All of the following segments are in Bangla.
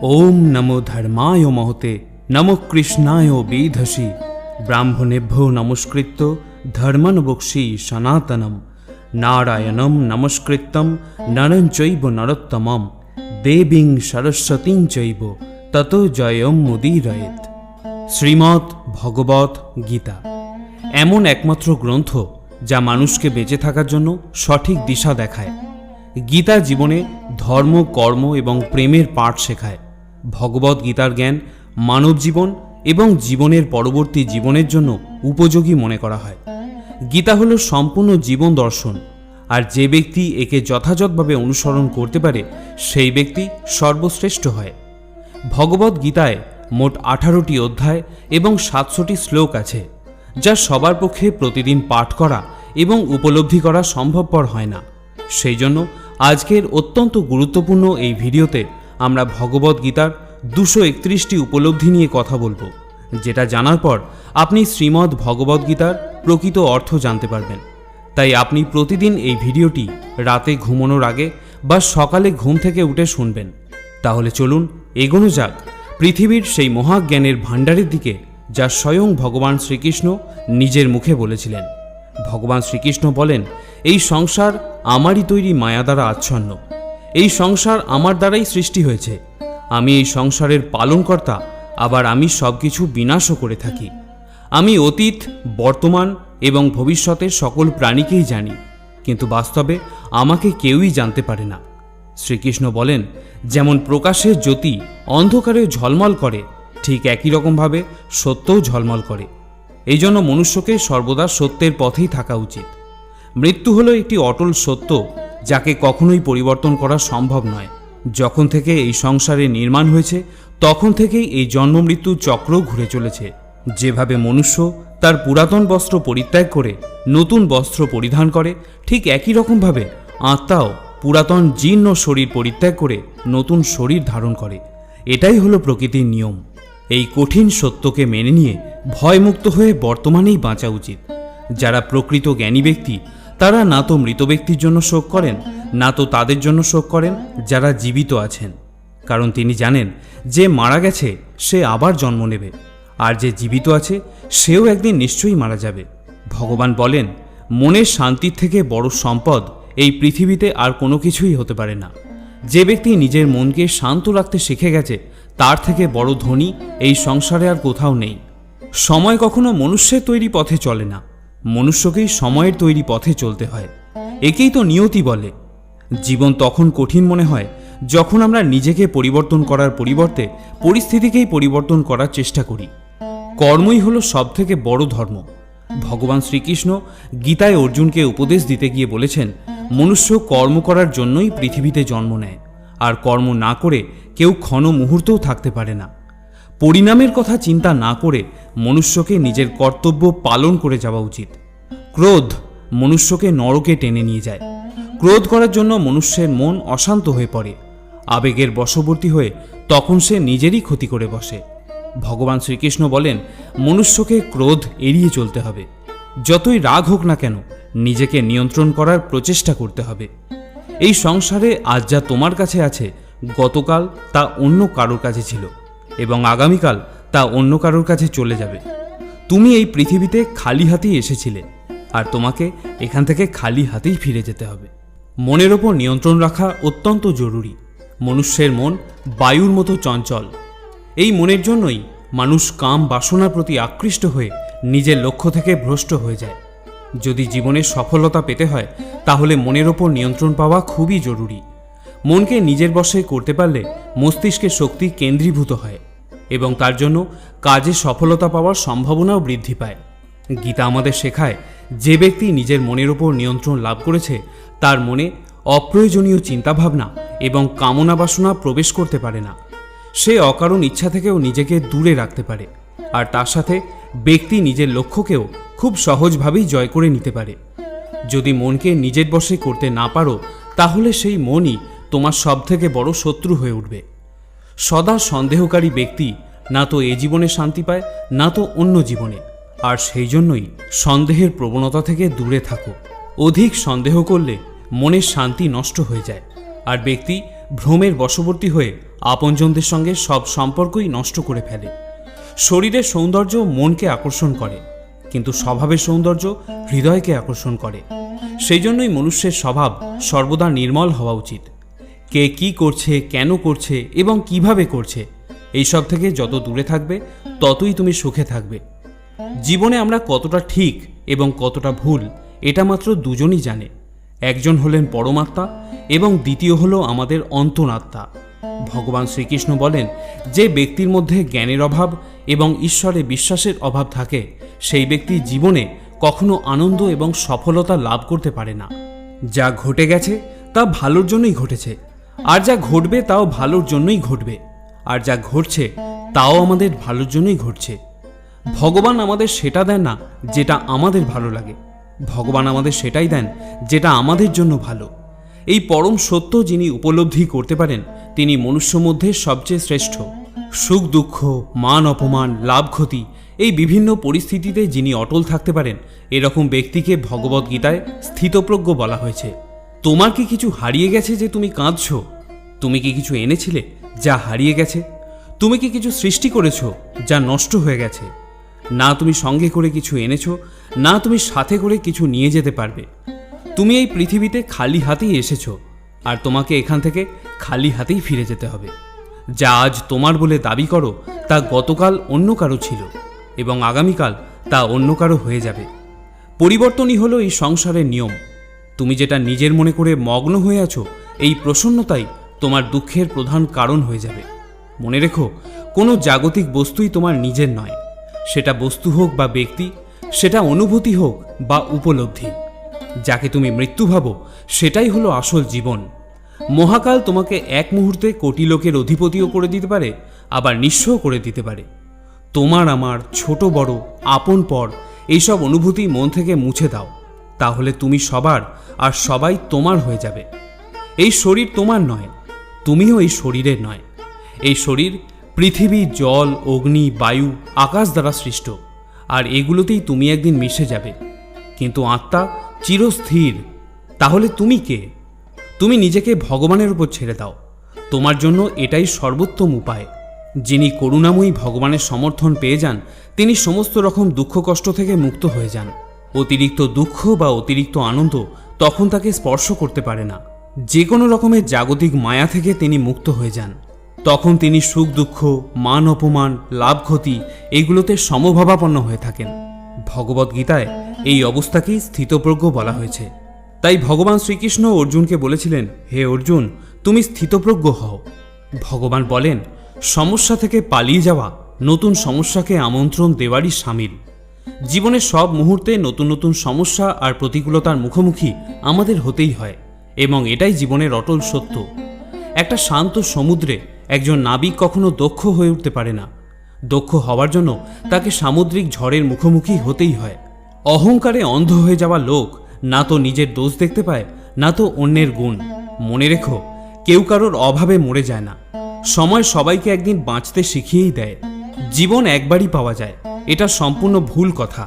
ओम नमो धर्माय महते नमो कृष्णाय वेधसि ब्राह्मणेभ्यो नमस्कृत्य धर्मं वक्ष्ये सनातनम नारायणं नमस्कृत्यं नरं चैव नरोत्तमं देवीं सरस्वतीं चैव ततो जयं मुदीरयेत्। শ্রীমদ্ ভগবত গীতা এমন একমাত্র গ্রন্থ যা মানুষকে বেঁচে থাকার জন্য সঠিক দিশা দেখায়। গীতা জীবনে ধর্ম, কর্ম এবং প্রেমের পাঠ শেখায়। ভগবত গীতার জ্ঞান মানব জীবন এবং জীবনের পরবর্তী জীবনের জন্য উপযোগী মনে করা হয়। গীতা হলো সম্পূর্ণ জীবন দর্শন, আর যে ব্যক্তি একে যথাযথভাবে অনুসরণ করতে পারে সেই ব্যক্তি সর্বশ্রেষ্ঠ হয়। ভগবত গীতায় মোট 18টি অধ্যায় এবং 700টি শ্লোক আছে, যা সবার পক্ষে প্রতিদিন পাঠ করা এবং উপলব্ধি করা সম্ভবপর হয় না। সেই জন্য আজকের অত্যন্ত গুরুত্বপূর্ণ এই ভিডিওতে আমরা ভগবত গীতার 231টি উপলব্ধি নিয়ে কথা বলবো, যেটা জানার পর আপনি শ্রীমদ্ ভগবত গীতার প্রকৃত অর্থ জানতে পারবেন। তাই আপনি প্রতিদিন এই ভিডিওটি রাতে ঘুমানোর আগে বা সকালে ঘুম থেকে উঠে শুনবেন। তাহলে চলুন এগোনো যাক পৃথিবীর সেই মহাজ্ঞানের ভাণ্ডারের দিকে, যা স্বয়ং ভগবান শ্রীকৃষ্ণ নিজের মুখে বলেছিলেন। ভগবান শ্রীকৃষ্ণ বলেন, এই সংসার আমারই তৈরি মায়া দ্বারা আচ্ছন্ন। এই সংসার আমার দ্বারাই সৃষ্টি হয়েছে। আমি এই সংসারের পালনকর্তা, আবার আমি সব কিছু বিনাশও করে থাকি। আমি অতীত, বর্তমান এবং ভবিষ্যতের সকল প্রাণীকেই জানি, কিন্তু বাস্তবে আমাকে কেউই জানতে পারে না। শ্রীকৃষ্ণ বলেন, যেমন প্রকাশের জ্যোতি অন্ধকারে ঝলমল করে, ঠিক একই রকমভাবে সত্যও ঝলমল করে। এই জন্য মনুষ্যকে সর্বদা সত্যের পথেই থাকা উচিত। মৃত্যু হলো একটি অটল সত্য, যাকে কখনোই পরিবর্তন করা সম্ভব নয়। যখন থেকে এই সংসারে নির্মাণ হয়েছে তখন থেকেই এই জন্ম মৃত্যু চক্র ঘুরে চলেছে। যেভাবে মনুষ্য তার পুরাতন বস্ত্র পরিত্যাগ করে নতুন বস্ত্র পরিধান করে, ঠিক একই রকমভাবে আত্মাও পুরাতন জীর্ণ শরীর পরিত্যাগ করে নতুন শরীর ধারণ করে। এটাই হলো প্রকৃতির নিয়ম। এই কঠিন সত্যকে মেনে নিয়ে ভয়মুক্ত হয়ে বর্তমানেই বাঁচা উচিত। যারা প্রকৃত জ্ঞানী ব্যক্তি, তারা না তো মৃত ব্যক্তির জন্য শোক করেন, না তো তাদের জন্য শোক করেন যারা জীবিত আছেন। কারণ তিনি জানেন, যে মারা গেছে সে আবার জন্ম নেবে, আর যে জীবিত আছে সেও একদিন নিশ্চয়ই মারা যাবে। ভগবান বলেন, মনের শান্তির থেকে বড় সম্পদ এই পৃথিবীতে আর কোনো কিছুই হতে পারে না। যে ব্যক্তি নিজের মনকে শান্ত রাখতে শিখে গেছে, তার থেকে বড় ধনী এই সংসারে আর কোথাও নেই। সময় কখনো মনুষ্যের তৈরি পথে চলে না, মনুষ্যকেই সময়ের তৈরি পথে চলতে হয়। একেই তো নিয়তি বলে। জীবন তখন কঠিন মনে হয় যখন আমরা নিজেকে পরিবর্তন করার পরিবর্তে পরিস্থিতিকেই পরিবর্তন করার চেষ্টা করি। কর্মই হলো সবথেকে বড় ধর্ম। ভগবান শ্রীকৃষ্ণ গীতায় অর্জুনকে উপদেশ দিতে গিয়ে বলেছেন, মনুষ্য কর্ম করার জন্যই পৃথিবীতে জন্ম নেয়, আর কর্ম না করে কেউ ক্ষণ মুহূর্তও থাকতে পারে না। পরিণামের কথা চিন্তা না করে মনুষ্যকে নিজের কর্তব্য পালন করে যাওয়া উচিত। ক্রোধ মনুষ্যকে নরকে টেনে নিয়ে যায়। ক্রোধ করার জন্য মনুষ্যের মন অশান্ত হয়ে পড়ে, আবেগের বশবর্তী হয়ে তখন সে নিজেরই ক্ষতি করে বসে। ভগবান শ্রীকৃষ্ণ বলেন, মনুষ্যকে ক্রোধ এড়িয়ে চলতে হবে। যতই রাগ হোক না কেন, নিজেকে নিয়ন্ত্রণ করার প্রচেষ্টা করতে হবে। এই সংসারে আজ যা তোমার কাছে আছে, গতকাল তা অন্য কারোর কাছে ছিল, এবং আগামীকাল তা অন্য কারোর কাছে চলে যাবে। তুমি এই পৃথিবীতে খালি হাতেই এসেছিলে, আর তোমাকে এখান থেকে খালি হাতেই ফিরে যেতে হবে। মনের ওপর নিয়ন্ত্রণ রাখা অত্যন্ত জরুরি। মনুষ্যের মন বায়ুর মতো চঞ্চল। এই মনের জন্যই মানুষ কাম বাসনার প্রতি আকৃষ্ট হয়ে নিজের লক্ষ্য থেকে ভ্রষ্ট হয়ে যায়। যদি জীবনে সফলতা পেতে হয়, তাহলে মনের ওপর নিয়ন্ত্রণ পাওয়া খুবই জরুরি। মনকে নিজের বশে করতে পারলে মস্তিষ্কের শক্তি কেন্দ্রীভূত হয়, এবং তার জন্য কাজে সফলতা পাওয়ার সম্ভাবনাও বৃদ্ধি পায়। গীতা আমাদের শেখায়, যে ব্যক্তি নিজের মনের ওপর নিয়ন্ত্রণ লাভ করেছে, তার মনে অপ্রয়োজনীয় চিন্তাভাবনা এবং কামনা বাসনা প্রবেশ করতে পারে না। সে অকারণ ইচ্ছা থেকেও নিজেকে দূরে রাখতে পারে, আর তার সাথে ব্যক্তি নিজের লক্ষ্যকেও খুব সহজভাবেই জয় করে নিতে পারে। যদি মনকে নিজের বশে করতে না পারো, তাহলে সেই মনই তোমার সবথেকে বড় শত্রু হয়ে উঠবে। সদা সন্দেহকারী ব্যক্তি না তো এ জীবনে শান্তি পায়, না তো অন্য জীবনে। আর সেই জন্যই সন্দেহের প্রবণতা থেকে দূরে থাকো। অধিক সন্দেহ করলে মনের শান্তি নষ্ট হয়ে যায়, আর ব্যক্তি ভ্রমের বশবর্তী হয়ে আপনজনদের সঙ্গে সব সম্পর্কই নষ্ট করে ফেলে। শরীরের সৌন্দর্য মনকে আকর্ষণ করে, কিন্তু স্বভাবের সৌন্দর্য হৃদয়কে আকর্ষণ করে। সেই জন্যই মনুষ্যের স্বভাব সর্বদা নির্মল হওয়া উচিত। কে কি করছে, কেন করছে এবং কিভাবে করছে, এইসব থেকে যত দূরে থাকবে ততই তুমি সুখে থাকবে। জীবনে আমরা কতটা ঠিক এবং কতটা ভুল এটা মাত্র দুজনই জানে। একজন হলেন পরমাত্মা এবং দ্বিতীয় হলো আমাদের অন্তরাত্মা। ভগবান শ্রীকৃষ্ণ বলেন, যে ব্যক্তির মধ্যে জ্ঞানের অভাব এবং ঈশ্বরে বিশ্বাসের অভাব থাকে সেই ব্যক্তি জীবনে কখনো আনন্দ এবং সফলতা লাভ করতে পারে না। যা ঘটে গেছে তা ভালোর জন্যই ঘটেছে, আর যা ঘটবে তাও ভালোর জন্যই ঘটবে, আর যা ঘটছে তাও আমাদের ভালোর জন্যই ঘটছে। ভগবান আমাদের সেটা দেন না যেটা আমাদের ভালো লাগে, ভগবান আমাদের সেটাই দেন যেটা আমাদের জন্য ভালো। এই পরম সত্য যিনি উপলব্ধি করতে পারেন তিনি মনুষ্য মধ্যে সবচেয়ে শ্রেষ্ঠ। সুখ দুঃখ, মান অপমান, লাভ ক্ষতি এই বিভিন্ন পরিস্থিতিতে যিনি অটল থাকতে পারেন এরকম ব্যক্তিকে ভগবদ্গীতায় স্থিতপ্রজ্ঞ বলা হয়েছে। তোমার কি কিছু হারিয়ে গেছে যে তুমি কাঁদছ? তুমি কি কিছু এনেছিলে যা হারিয়ে গেছে? তুমি কি কিছু সৃষ্টি করেছ যা নষ্ট হয়ে গেছে? না তুমি সঙ্গে করে কিছু এনেছো, না তুমি সাথে করে কিছু নিয়ে যেতে পারবে। তুমি এই পৃথিবীতে খালি হাতেই এসেছো, আর তোমাকে এখান থেকে খালি হাতেই ফিরে যেতে হবে। যা আজ তোমার বলে দাবি করো তা গতকাল অন্য কারো ছিল এবং আগামীকাল তা অন্য কারো হয়ে যাবে। পরিবর্তনই হলো এই সংসারের নিয়ম। তুমি যেটা নিজের মনে করে মগ্ন হয়ে আছো এই প্রসন্নতাই তোমার দুঃখের প্রধান কারণ হয়ে যাবে। মনে রেখো, কোনো জাগতিক বস্তুই তোমার নিজের নয়। সেটা বস্তু হোক বা ব্যক্তি, সেটা অনুভূতি হোক বা উপলব্ধি। যাকে তুমি মৃত্যু ভাবো সেটাই হলো আসল জীবন। মহাকাল তোমাকে এক মুহূর্তে কোটি লোকের অধিপতিও করে দিতে পারে, আবার নিঃস্বও করে দিতে পারে। তোমার আমার, ছোট বড়, আপন পর এইসব অনুভূতি মন থেকে মুছে দাও, তাহলে তুমি সবার আর সবাই তোমার হয়ে যাবে। এই শরীর তোমার নয়, তুমিও এই শরীরের নয়। এই শরীর পৃথিবী, জল, অগ্নি, বায়ু, আকাশ দ্বারা সৃষ্ট, আর এগুলোতেই তুমি একদিন মিশে যাবে। কিন্তু আত্মা চিরস্থির। তাহলে তুমি কে? তুমি নিজেকে ভগবানের উপর ছেড়ে দাও। তোমার জন্য এটাই সর্বোত্তম উপায়। যিনি করুণাময়ী ভগবানের সমর্থন পেয়ে যান তিনি সমস্ত রকম দুঃখ কষ্ট থেকে মুক্ত হয়ে যান। অতিরিক্ত দুঃখ বা অতিরিক্ত আনন্দ তখন তাকে স্পর্শ করতে পারে না। যে কোনো রকমের জাগতিক মায়া থেকে তিনি মুক্ত হয়ে যান। তখন তিনি সুখ দুঃখ, মান অপমান, লাভ ক্ষতি এইগুলোতে সমভাবাপন্ন হয়ে থাকেন। ভগবদ্গীতায় এই অবস্থাকেই স্থিতপ্রজ্ঞ বলা হয়েছে। তাই ভগবান শ্রীকৃষ্ণ অর্জুনকে বলেছিলেন, হে অর্জুন, তুমি স্থিতপ্রজ্ঞ হও। ভগবান বলেন, সমস্যা থেকে পালিয়ে যাওয়া নতুন সমস্যাকে আমন্ত্রণ দেওয়ারই শামিল। জীবনের সব মুহূর্তে নতুন নতুন সমস্যা আর প্রতিকূলতার মুখোমুখি আমাদের হতেই হয়, এবং এটাই জীবনের অটল সত্য। একটা শান্ত সমুদ্রে একজন নাবিক কখনো দক্ষ হয়ে উঠতে পারে না। দক্ষ হওয়ার জন্য তাকে সামুদ্রিক ঝড়ের মুখোমুখি হতেই হয়। অহংকারে অন্ধ হয়ে যাওয়া লোক না তো নিজের দোষ দেখতে পায়, না তো অন্যের গুণ। মনে রেখো, কেউ কারোর অভাবে মরে যায় না। সময় সবাইকে একদিন বাঁচতে শিখিয়েই দেয়। জীবন একবারই পাওয়া যায়, এটা সম্পূর্ণ ভুল কথা।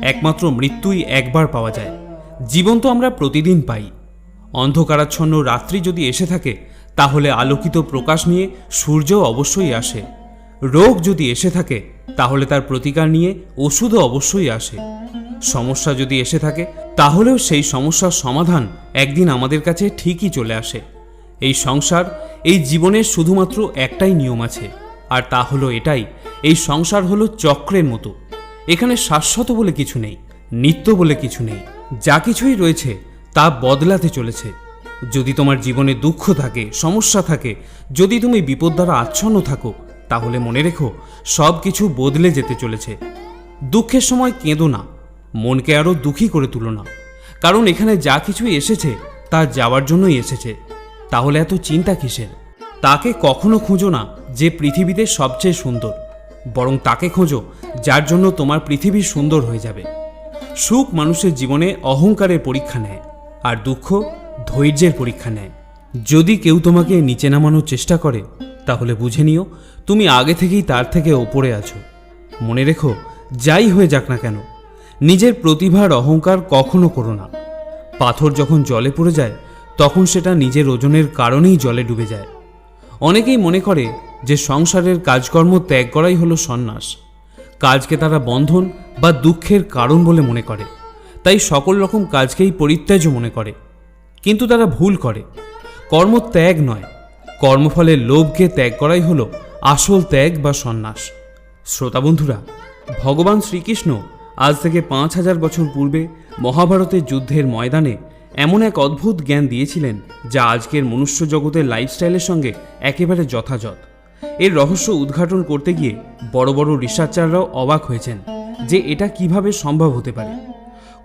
একমাত্র মৃত্যুই একবার পাওয়া যায়। জীবন তো আমরা প্রতিদিন পাই। অন্ধকারাচ্ছন্ন রাত্রি যদি এসে থাকে তাহলে আলোকিত প্রকাশ নিয়ে সূর্য অবশ্যই আসে। রোগ যদি এসে থাকে তাহলে তার প্রতিকার নিয়ে ওষুধও অবশ্যই আসে। সমস্যা যদি এসে থাকে তাহলেও সেই সমস্যার সমাধান একদিন আমাদের কাছে ঠিকই চলে আসে। এই সংসার, এই জীবনের শুধুমাত্র একটাই নিয়ম আছে, আর তা হলো এটাই, এই সংসার হলো চক্রের মতো। এখানে শাশ্বত বলে কিছু নেই, নিত্য বলে কিছু নেই। যা কিছুই রয়েছে তা বদলাতে চলেছে। যদি তোমার জীবনে দুঃখ থাকে, সমস্যা থাকে, যদি তুমি বিপদ দ্বারা আচ্ছন্ন থাকো, তাহলে মনে রেখো সব কিছু বদলে যেতে চলেছে। দুঃখের সময় কেঁদো না, মনকে আরও দুঃখী করে তুলো না, কারণ এখানে যা কিছুই এসেছে তা যাওয়ার জন্যই এসেছে। তাহলে এত চিন্তা কিসের? তাকে কখনো খুঁজো না যে পৃথিবীতে সবচেয়ে সুন্দর, বরং তাকে খোঁজো যার জন্য তোমার পৃথিবী সুন্দর হয়ে যাবে। সুখ মানুষের জীবনে অহংকারের পরীক্ষা নেয়, আর দুঃখ ধৈর্যের পরীক্ষা নেয়। যদি কেউ তোমাকে নিচে নামানোর চেষ্টা করে তাহলে বুঝে নিও তুমি আগে থেকেই তার থেকে ওপরে আছো। মনে রেখো, যাই হয়ে যাক না কেন, নিজের প্রতিভার অহংকার কখনো করো না। পাথর যখন জলে পড়ে যায় তখন সেটা নিজের ওজনের কারণেই জলে ডুবে যায়। অনেকেই মনে করে যে সংসারের কাজকর্ম ত্যাগ করাই হলো সন্ন্যাস। কাজকে তারা বন্ধন বা দুঃখের কারণ বলে মনে করে, তাই সকল রকম কাজকেই পরিত্যাজ্য মনে করে। কিন্তু তারা ভুল করে। কর্ম ত্যাগ নয়, কর্মফলের লোভকে ত্যাগ করাই হলো আসল ত্যাগ বা সন্ন্যাস। শ্রোতা বন্ধুরা, ভগবান শ্রীকৃষ্ণ আজ থেকে 5000 বছর পূর্বে মহাভারতের যুদ্ধের ময়দানে এমন এক অদ্ভুত জ্ঞান দিয়েছিলেন যা আজকের মনুষ্য জগতের লাইফস্টাইলের সঙ্গে একেবারে যথাযথ। এর রহস্য উদ্ঘাটন করতে গিয়ে বড় বড় রিসার্চাররাও অবাক হয়েছেন যে এটা কিভাবে সম্ভব হতে পারে।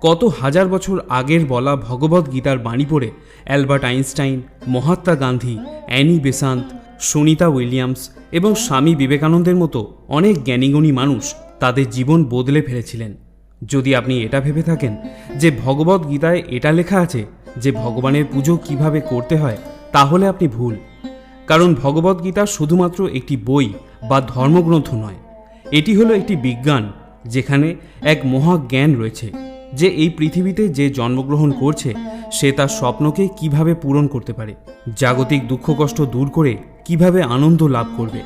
কত হাজার বছর আগের বলা ভগবদ গীতার বাণী পড়ে Albert Einstein, Mahatma Gandhi, Annie Besant, Sunita Williams এবং স্বামী বিবেকানন্দের মতো অনেক জ্ঞানীগুণী মানুষ তাদের জীবন বদলে ফেলেছিলেন। যদি আপনি এটা ভেবে থাকেন যে ভগবদ গীতায় এটা লেখা আছে যে ভগবানের পুজো কিভাবে করতে হয়, তাহলে আপনি ভুল। কারণ ভগবদ গীতা শুধুমাত্র একটি বই বা ধর্মগ্রন্থ নয়, এটি হলো একটি বিজ্ঞান যেখানে এক মহাজ্ঞান রয়েছে যে এই পৃথিবীতে যে জন্মগ্রহণ করছে সে তার স্বপ্নকে কিভাবে পূরণ করতে পারে, জাগতিক দুঃখ কষ্ট দূর করে কিভাবে আনন্দ লাভ করবে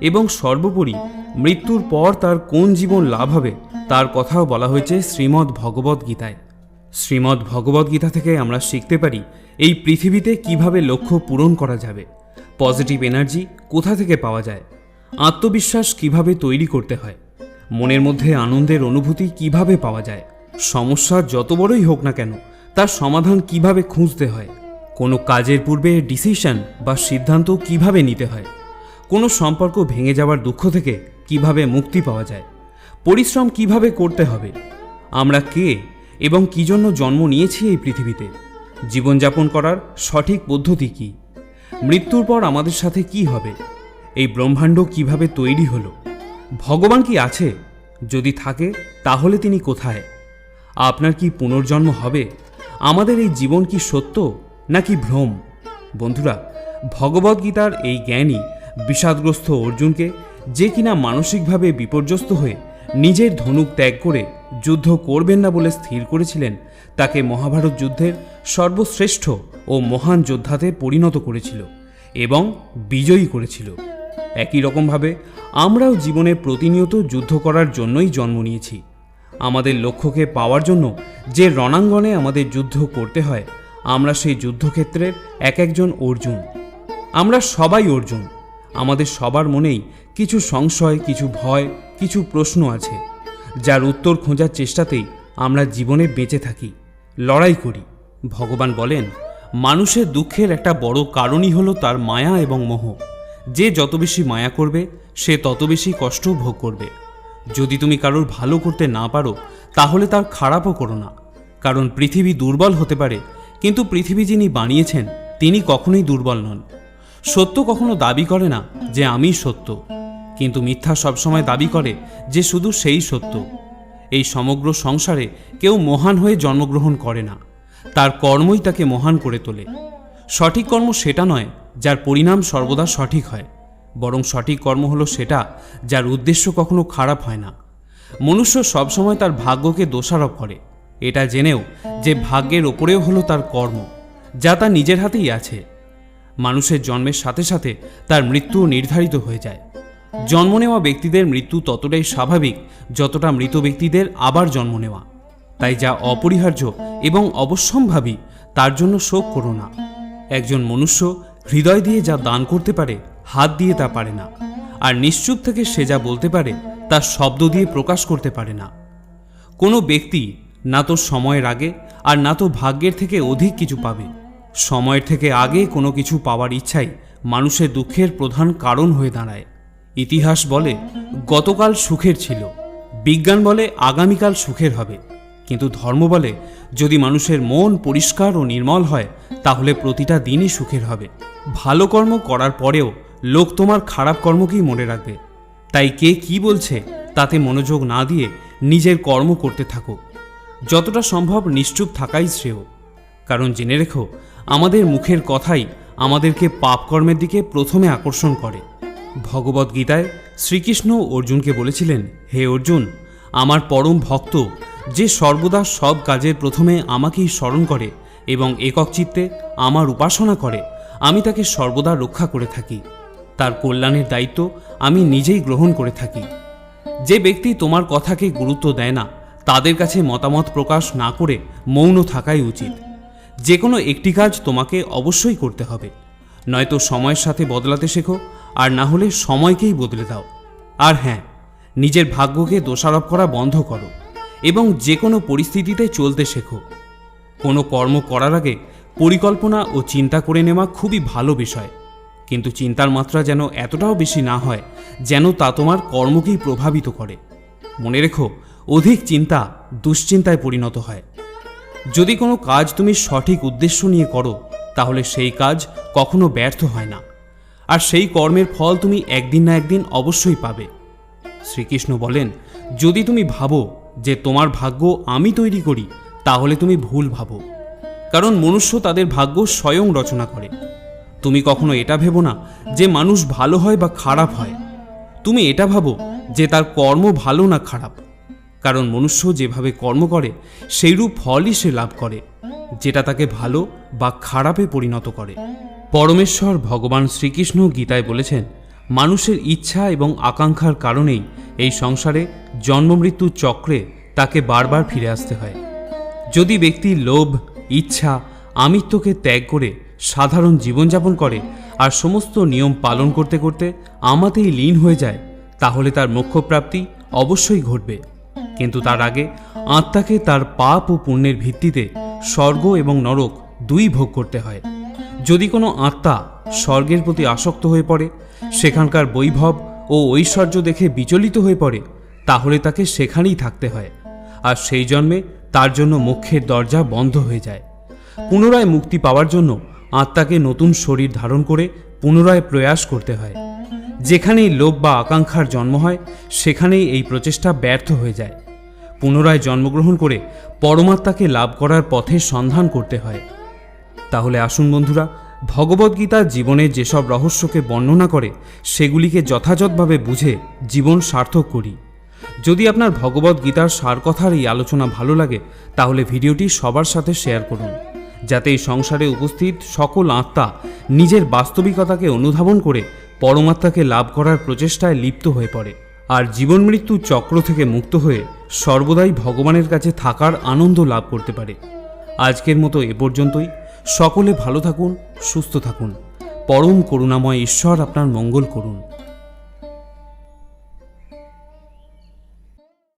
এবং সর্বোপরি মৃত্যুর পর তার কোন জীবন লাভ হবে তার কথাও বলা হয়েছে শ্রীমদ্ ভগবদ গীতায়। শ্রীমদ্ ভগবদ গীতা থেকে আমরা শিখতে পারি এই পৃথিবীতে কিভাবে লক্ষ্য পূরণ করা যাবে, পজিটিভ এনার্জি কোথা থেকে পাওয়া যায়, আত্মবিশ্বাস কিভাবে তৈরি করতে হয়, মনের মধ্যে আনন্দের অনুভূতি কিভাবে পাওয়া যায়, সমস্যা যত বড়ই হোক না কেন তার সমাধান কিভাবে খুঁজতে হয়, কোনো কাজের পূর্বে ডিসিশন বা সিদ্ধান্ত কিভাবে নিতে হয়, কোনো সম্পর্ক ভেঙে যাওয়ার দুঃখ থেকে কিভাবে মুক্তি পাওয়া যায়, পরিশ্রম কিভাবে করতে হবে, আমরা কে এবং কী জন্য জন্ম নিয়েছি এই পৃথিবীতে, জীবনযাপন করার সঠিক পদ্ধতি কী, মৃত্যুর পর আমাদের সাথে কি হবে, এই ব্রহ্মাণ্ড কিভাবে তৈরি হলো, ভগবান কি আছে, যদি থাকে তাহলে তিনি কোথায়, আপনার কি পুনর্জন্ম হবে, আমাদের এই জীবন কি সত্য নাকি ভ্রম। বন্ধুরা, ভগবদ্গীতার এই জ্ঞানই বিষাদগ্রস্ত অর্জুনকে, যে কিনা মানসিকভাবে বিপর্যস্ত হয়ে নিজের ধনুক ত্যাগ করে যুদ্ধ করবেন না বলে স্থির করেছিলেন, তাকে মহাভারত যুদ্ধের সর্বশ্রেষ্ঠ ও মহান যোদ্ধাতে পরিণত করেছিল এবং বিজয়ী করেছিল। একই রকমভাবে আমরাও জীবনে প্রতিনিয়ত যুদ্ধ করার জন্যই জন্ম নিয়েছি। আমাদের লক্ষ্যকে পাওয়ার জন্য যে রণাঙ্গনে আমাদের যুদ্ধ করতে হয়, আমরা সেই যুদ্ধক্ষেত্রের এক একজন অর্জুন। আমরা সবাই অর্জুন। আমাদের সবার মনেই কিছু সংশয়, কিছু ভয়, কিছু প্রশ্ন আছে, যার উত্তর খোঁজার চেষ্টাতেই আমরা জীবনে বেঁচে থাকি, লড়াই করি। ভগবান বলেন, মানুষের দুঃখের একটা বড় কারণই হলো তার মায়া এবং মোহ। যে যত বেশি মায়া করবে সে তত বেশি কষ্ট ভোগ করবে। যদি তুমি কারোর ভালো করতে না পারো তাহলে তার খারাপও করো না, কারণ পৃথিবী দুর্বল হতে পারে, কিন্তু পৃথিবী যিনি বানিয়েছেন তিনি কখনোই দুর্বল নন। সত্য কখনো দাবি করে না যে আমি সত্য, কিন্তু মিথ্যা সবসময় দাবি করে যে শুধু সেই সত্য। এই সমগ্র সংসারে কেউ মহান হয়ে জন্মগ্রহণ করে না, তার কর্মই তাকে মহান করে তোলে। সঠিক কর্ম সেটা নয় যার পরিণাম সর্বদা সঠিক হয়, বরং সঠিক কর্ম হলো সেটা যার উদ্দেশ্য কখনো খারাপ হয় না। মনুষ্য সবসময় তার ভাগ্যকে দোষারোপ করে, এটা জেনেও যে ভাগ্যের ওপরেও হলো তার কর্ম, যা তার নিজের হাতেই আছে। মানুষের জন্মের সাথে সাথে তার মৃত্যু নির্ধারিত হয়ে যায়। জন্ম নেওয়া ব্যক্তিদের মৃত্যু ততটাই স্বাভাবিক যতটা মৃত ব্যক্তিদের আবার জন্ম নেওয়া। তাই যা অপরিহার্য এবং অবশ্যম্ভাবী তার জন্য শোক করো না। একজন মনুষ্য হৃদয় দিয়ে যা দান করতে পারে হাত দিয়ে তা পারে না, আর নিশ্চুপ থেকে সে যা বলতে পারে তা শব্দ দিয়ে প্রকাশ করতে পারে না। কোনো ব্যক্তি না তো সময়ের আগে আর না তো ভাগ্যের থেকে অধিক কিছু পাবে। সময়ের থেকে আগে কোনো কিছু পাওয়ার ইচ্ছাই মানুষের দুঃখের প্রধান কারণ হয়ে দাঁড়ায়। ইতিহাস বলে গতকাল সুখের ছিল, বিজ্ঞান বলে আগামীকাল সুখের হবে, কিন্তু ধর্ম বলে যদি মানুষের মন পরিষ্কার ও নির্মল হয় তাহলে প্রতিটা দিনই সুখের হবে। ভালো কর্ম করার পরেও লোক তোমার খারাপ কর্মকেই মনে রাখবে। তাই কে কি বলছে তাতে মনোযোগ না দিয়ে নিজের কর্ম করতে থাকো। যতটা সম্ভব নিশ্চুপ থাকাই শ্রেয়, কারণ জেনে রেখো আমাদের মুখের কথাই আমাদেরকে পাপকর্মের দিকে প্রথমে আকর্ষণ করে। ভগবদ্গীতায় শ্রীকৃষ্ণ অর্জুনকে বলেছিলেন, হে অর্জুন, আমার পরম ভক্ত যে সর্বদা সব কাজের প্রথমে আমাকেই স্মরণ করে এবং একক চিত্তে আমার উপাসনা করে, আমি তাকে সর্বদা রক্ষা করে থাকি। তার কল্যাণের দায়িত্ব আমি নিজেই গ্রহণ করে থাকি। যে ব্যক্তি তোমার কথাকে গুরুত্ব দেয় না, তাদের কাছে মতামত প্রকাশ না করে মৌন থাকাই উচিত। যে কোনো একটি কাজ তোমাকে অবশ্যই করতে হবে, নয়তো সময়ের সাথে বদলাতে শেখো, আর না হলে সময়কেই বদলে দাও। আর হ্যাঁ, নিজের ভাগ্যকে দোষারোপ করা বন্ধ করো এবং যে কোনো পরিস্থিতিতে চলতে শেখো। কোনো কর্ম করার আগে পরিকল্পনা ও চিন্তা করে নেওয়া খুবই ভালো বিষয়, কিন্তু চিন্তার মাত্রা যেন এতটাও বেশি না হয় যেন তা তোমার কর্মকেই প্রভাবিত করে। মনে রেখো, অধিক চিন্তা দুশ্চিন্তায় পরিণত হয়। যদি কোনো কাজ তুমি সঠিক উদ্দেশ্য নিয়ে করো, তাহলে সেই কাজ কখনো ব্যর্থ হয় না, আর সেই কর্মের ফল তুমি একদিন না একদিন অবশ্যই পাবে। শ্রীকৃষ্ণ বলেন, যদি তুমি ভাবো যে তোমার ভাগ্য আমি তৈরি করি, তাহলে তুমি ভুল ভাবো, কারণ মনুষ্য তাদের ভাগ্য স্বয়ং রচনা করে। তুমি কখনো এটা ভেবো না যে মানুষ ভালো হয় বা খারাপ হয়, তুমি এটা ভাবো যে তার কর্ম ভালো না খারাপ, কারণ মনুষ্য যেভাবে কর্ম করে সেইরূপ ফলই সে লাভ করে, যেটা তাকে ভালো বা খারাপে পরিণত করে। পরমেশ্বর ভগবান শ্রীকৃষ্ণ গীতায় বলেছেন, মানুষের ইচ্ছা এবং আকাঙ্ক্ষার কারণেই এই সংসারে জন্মমৃত্যু চক্রে তাকে বারবার ফিরে আসতে হয়। যদি ব্যক্তি লোভ, ইচ্ছা, আমিত্বকে ত্যাগ করে সাধারণ জীবনযাপন করে আর সমস্ত নিয়ম পালন করতে করতে আমাতেই লীন হয়ে যায়, তাহলে তার মোক্ষপ্রাপ্তি অবশ্যই ঘটবে। কিন্তু তার আগে আত্মাকে তার পাপ ও পুণ্যের ভিত্তিতে স্বর্গ এবং নরক দুই ভোগ করতে হয়। যদি কোনো আত্মা স্বর্গের প্রতি আসক্ত হয়ে পড়ে, সেখানকার বৈভব ও ঐশ্বর্য দেখে বিচলিত হয়ে পড়ে, তাহলে তাকে সেখানেই থাকতে হয়, আর সেই জন্মে তার জন্য মোক্ষের দরজা বন্ধ হয়ে যায়। পুনরায় মুক্তি পাওয়ার জন্য আত্মাকে নতুন শরীর ধারণ করে পুনরায় প্রয়াস করতে হয়। যেখানেই লোভ বা আকাঙ্ক্ষার জন্ম হয়, সেখানেই এই প্রচেষ্টা ব্যর্থ হয়ে যায়। পুনরায় জন্মগ্রহণ করে পরমাত্মাকে লাভ করার পথে সন্ধান করতে হয়। তাহলে আসুন বন্ধুরা, ভগবদ্গীতা জীবনের যেসব রহস্যকে বর্ণনা করে সেগুলিকে যথাযথভাবে বুঝে জীবন সার্থক করি। যদি আপনার ভগবদ্গীতার সারকথার এই আলোচনা ভালো লাগে, তাহলে ভিডিওটি সবার সাথে শেয়ার করুন, যাতে এই সংসারে উপস্থিত সকল আত্মা নিজের বাস্তবিকতাকে অনুধাবন করে পরমাত্মাকে লাভ করার প্রচেষ্টায় লিপ্ত হয়ে পড়ে, আর জীবন মৃত্যু চক্র থেকে মুক্ত হয়ে সর্বদাই ভগবানের কাছে থাকার আনন্দ লাভ করতে পারে। আজকের মতো এ পর্যন্তই। সকলে ভালো থাকুন, সুস্থ থাকুন। পরম করুণাময় ঈশ্বর আপনার মঙ্গল করুন।